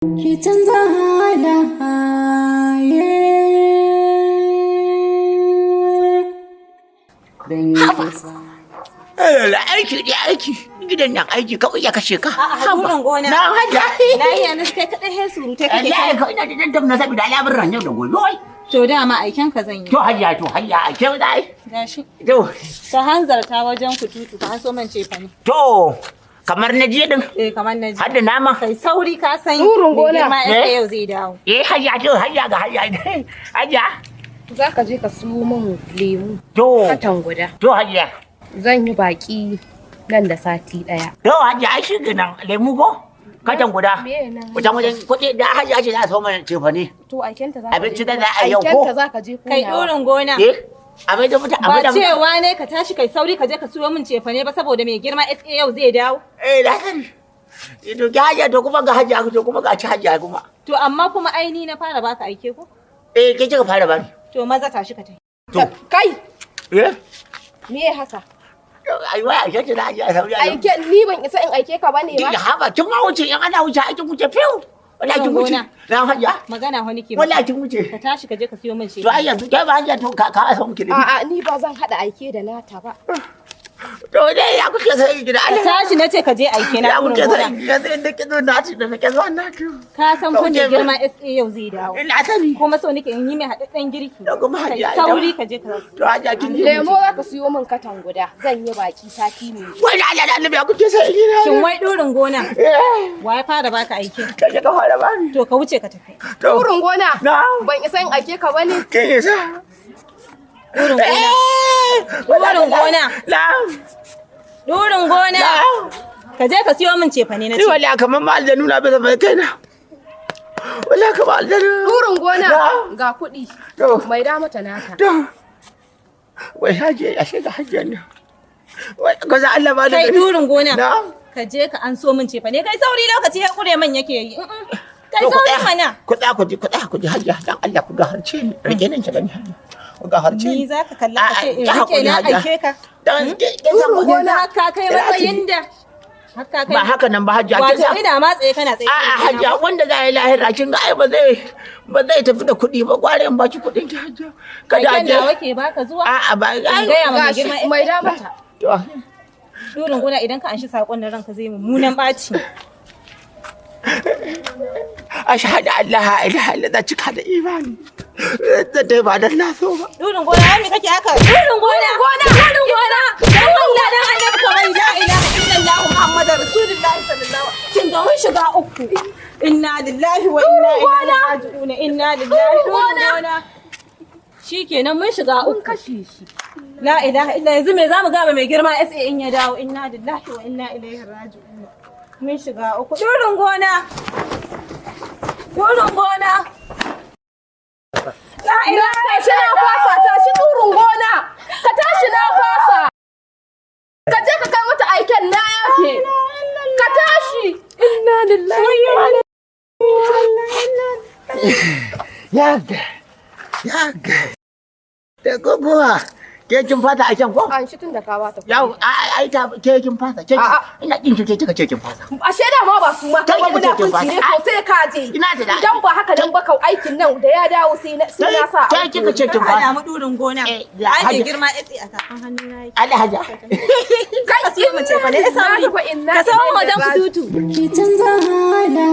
Ki canza halaye. Aiki da aiki gidan nan aiki kawai ya kashe ka. A burin gona. Na haja. Lahiya na kai kadai he surutai kake Allah ka ina da dandam na saboda labarin yau da gobe. To dama aiken ka zan yi. To hajiya aike dai. Gashi. To Ka hanzarta wajen kututu ka haso man cefa ne. to kamar na je din. Kamar na ji. Har da nama. Kai sauri ka san Burin gona. ma yau zai dawo. Hajiya to hajiya ga hajiya. Hajiya. Za ka je ka siyo min lemu To katan guda. to hajiya. Zan yi baki nan da sati ɗaya. To hajiya ai shi nan lemu ko? Katan guda. Wajen kuɗi da hajiya ce za a so mana cefa ne. To aikenta za ka je. Abinci da za a yau ko? Aikenta za ka je Kai koyawa. burin gona. Abin da mutum Ba cewa ne ka tashi kai sauri ka je ka siyo min cefa ne ba saboda mai girma SA yau zai dawo. da sani. To ga hajiya to kuma ga hajiya to kuma ga ci hajiya kuma. To amma kuma aini na fara baka aike ko? Ke kika fara bani. To maza tashi ka tafi. To. Kai, Eh? me haka? Ai wai aike ce da hajiya sauri a yau. Aike ni ban isa in aike ka bane ba. Ya haba kin ma wuce in ana wuce aikin wuce fiu. Wallahi kin wuce. Gona. Na hajiya. Magana wani ke. Wallahi kin wuce. Ka tashi ka je ka siyo min To cefa. ai yanzu kai ba hajiya to ka san ki ne. A'a ni ba zan haɗa aike da nata ba. To dai ya kuke sai gida Ka Allah. tashi na ce ka je aike na Ya burin kuke sai gona. gida sai da kizo na ci da nake zo na ci. Ka san Ka fa mai wuce girma SA yau zai dawo. Ina sani. Kuma so nake in yi mai haɗaɗɗen girki. Da kuma Kai hajiya. sauri ka je ka. To hajiya kin ji. Lemo za ka siyo min katan guda. Zan yi baki sati mai zuwa. Wai Allah da Allah ya kuke sai gida. Shin wai ɗorin gona Eh. wa ya fara baka aiki? Kai ka fara bani. To ka wuce ka tafi. To. Burin gona. Na. Ban isa in aike ka bane. Kin isa. Ɗorin gona. Ɗorin gona. Na'am. Ɗorin gona. Na'am. Ka je ka siyo min cefa ne na Ni ce. wallahi kamar ma aljanu na bisa bai kaina. Wallahi kamar aljanu. Burin gona. Na. Ga kuɗi. To. Mai da mata nata. To. Wai haje ashe ga hajjan nan. Wai kaza Allah ba da Kai gani. ɗorin gona. Na'am. Ka je ka an so min cefa ne. Kai sauri lokaci ya kure man yake yi. Kai To, ku sauri tsaya. mana. Ku tsaya ku ji hajja dan Allah ku ga harce ni. Rike nan ki gani hajja. Ku ga harce Ni ni. za ka kalla ka ce in A'a, rike na hajiya. aike ka. Dan ke san ku Yanzu haka kai matsayin da. Haka kai. ba haka nan ba hajja kin Wato san. ina matsaye kana tsaye. A'a hajja wanda za yi lahira kin ga ai ba zai tafi da kuɗi ba gware in baki kuɗin ki hajja. Kada Kai hajja. nawa ke baka zuwa. A'a ba In gaya ma mai Gashi girma mai da mata. To. Durin gona idan ka anshi sakon da ranka zai mummunan ɓaci. Ashhadu an la ilaha illallah cika da imani. Da dai ba dan na so ba. Durin gona ya mi kake haka? Durin gona! Durin gona! Dan Allah dan annabi ka bai la ilaha illallah Muhammadar Rasulullah sallallahu alaihi wasallam. Kin ga mun shiga uku. Inna lillahi wa inna ilaihi raji'un. Inna lillahi wa inna ilaihi Shikenan mun shiga uku. Kashe shi. La ilaha illa yanzu me zamu ga mai girma SA in ya dawo. Inna lillahi wa inna ilaihi raji'un. Mun shiga uku. Durin gona! Durin gona! La ilaha Tashi na fasa, tashi burin gona. Ka tashi na fasa. Ka je ka kai mata aiken na yake. Ka tashi. Inna lillahi wa inna Yaga. Yaga. Da gobuwa. Ke kin fata a can ko? An shi tun da ka bata. Yau ai ta ke kin fata. Ke ina kin kika ce kin fata. Ashe da ma ba su ma Kai kuma kika ce muna kin kunci ne fasa. ko sai ka je. Ina da Idan ba haka nan ba kau aikin nan da ya dawo sai na sa. Ke kika ce kin Ka fata. mu durin gona. Eh, Ai mai Hajja. girma SA a tafin hannu na yake. Allah haja. Kai ka siyo mace fa ne sauri. Ka samu wajen kututu. Ki canza halaye.